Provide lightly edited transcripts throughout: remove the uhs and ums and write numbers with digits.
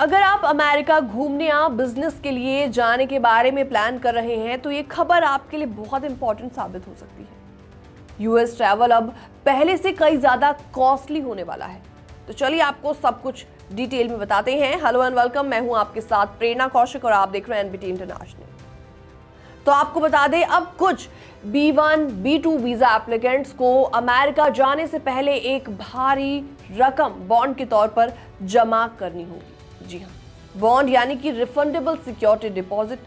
अगर आप अमेरिका घूमने या बिजनेस के लिए जाने के बारे में प्लान कर रहे हैं तो ये खबर आपके लिए बहुत इंपॉर्टेंट साबित हो सकती है। यूएस ट्रैवल अब पहले से कई ज्यादा कॉस्टली होने वाला है। तो चलिए आपको सब कुछ डिटेल में बताते हैं। हेलो एंड वेलकम, मैं हूं आपके साथ प्रेरणा कौशिक और आप देख रहे हैं एनबीटी इंटरनेशनल। तो आपको बता दें, अब कुछ B1, B2 वीजा एप्लीकेंट्स को अमेरिका जाने से पहले एक भारी रकम बॉन्ड के तौर पर जमा करनी होगी। जी हाँ, बॉन्ड यानी कि रिफंडेबल सिक्योरिटी डिपॉजिट,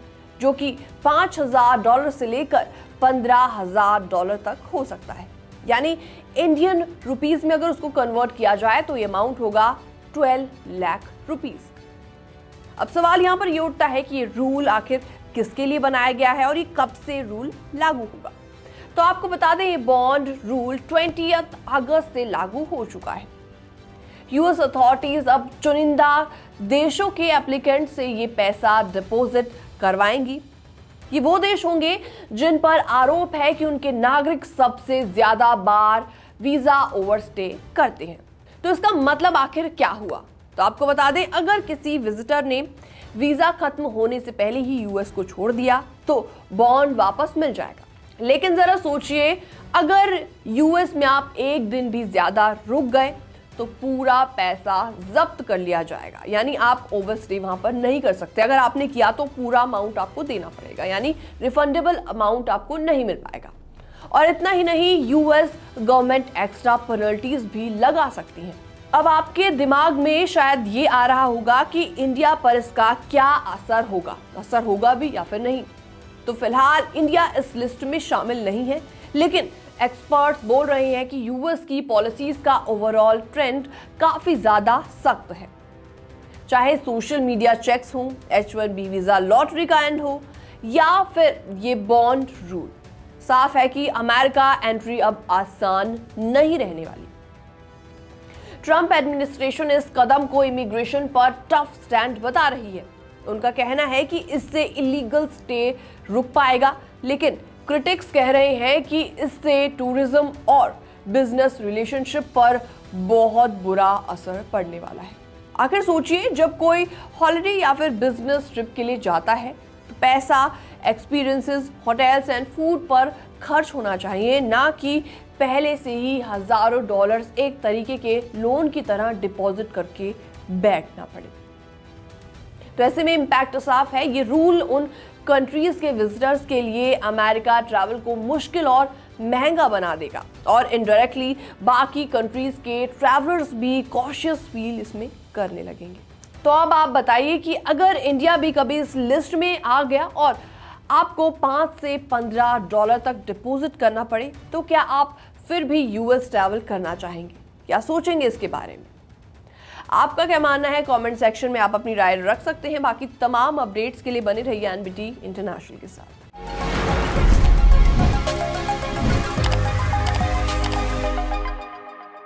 जो कि $5,000 से लेकर $15,000 तक हो सकता है। यानी इंडियन रुपीस में अगर उसको कन्वर्ट किया जाए तो ये अमाउंट होगा 12 लाख रुपीस। अब सवाल यहां पर ये उठता है कि ये रूल आखिर किसके लिए बनाया गया है और ये कब से रूल लागू होगा। तो आपको बता दें, ये बॉन्ड रूल 20 अगस्त से लागू हो चुका है। यूएस अथॉरिटीज अब चुनिंदा देशों के एप्लीकेंट से ये पैसा डिपॉजिट करवाएंगी। ये वो देश होंगे जिन पर आरोप है कि उनके नागरिक सबसे ज्यादा बार वीजा ओवरस्टे करते हैं। तो इसका मतलब आखिर क्या हुआ? तो आपको बता दें, अगर किसी विजिटर ने वीजा खत्म होने से पहले ही यूएस को छोड़ दिया तो बॉन्ड वापस मिल जाएगा। लेकिन जरा सोचिए, अगर यूएस में आप एक दिन भी ज्यादा रुक गए तो पूरा पैसा जब्त कर लिया जाएगा। यानी आप ओवरस्टे वहां पर नहीं कर सकते। अगर आपने किया तो पूरा अमाउंट आपको देना पड़ेगा, यानी रिफंडेबल अमाउंट आपको नहीं मिल पाएगा। और इतना ही नहीं, यूएस गवर्नमेंट एक्स्ट्रा पेनल्टीज भी लगा सकती है। अब आपके दिमाग में शायद ये आ रहा होगा कि इंडिया पर इसका क्या असर होगा भी या फिर नहीं। तो फिलहाल इंडिया इस लिस्ट में शामिल नहीं है, लेकिन एक्सपर्ट्स बोल रहे हैं कि यूएस की पॉलिसीज का ओवरऑल ट्रेंड काफी ज्यादा सख्त है। चाहे सोशल मीडिया चेक्स हो, H1B वीजा लॉटरी का एंड हो या फिर ये बॉन्ड रूल, साफ है कि अमेरिका एंट्री अब आसान नहीं रहने वाली। ट्रंप एडमिनिस्ट्रेशन इस कदम को इमिग्रेशन पर टफ स्टैंड बता रही है। उनका कहना है कि इससे इलीगल स्टे रुक पाएगा, लेकिन क्रिटिक्स कह रहे हैं कि इससे टूरिज्म और बिजनेस रिलेशनशिप पर बहुत बुरा असर पड़ने वाला है। आखिर सोचिए, जब कोई हॉलिडे या फिर बिजनेस ट्रिप के लिए जाता है तो पैसा एक्सपीरियंसेस, होटल्स एंड फूड पर खर्च होना चाहिए, ना कि पहले से ही हजारों डॉलर्स एक तरीके के लोन की तरह डिपॉजिट करके बैठना पड़े। तो ऐसे में इम्पैक्ट साफ है। ये रूल उन कंट्रीज के विजिटर्स के लिए अमेरिका ट्रैवल को मुश्किल और महंगा बना देगा और इनडायरेक्टली बाकी कंट्रीज के ट्रैवलर्स भी कॉशियस फील इसमें करने लगेंगे। तो अब आप बताइए कि अगर इंडिया भी कभी इस लिस्ट में आ गया और आपको $5 से $15 तक डिपॉजिट करना पड़े, तो क्या आप फिर भी यूएस ट्रैवल करना चाहेंगे? क्या सोचेंगे इसके बारे में? आपका क्या मानना है? कमेंट सेक्शन में आप अपनी राय रख सकते हैं। बाकी तमाम अपडेट्स के लिए बने रहिए एनबीटी इंटरनेशनल के साथ।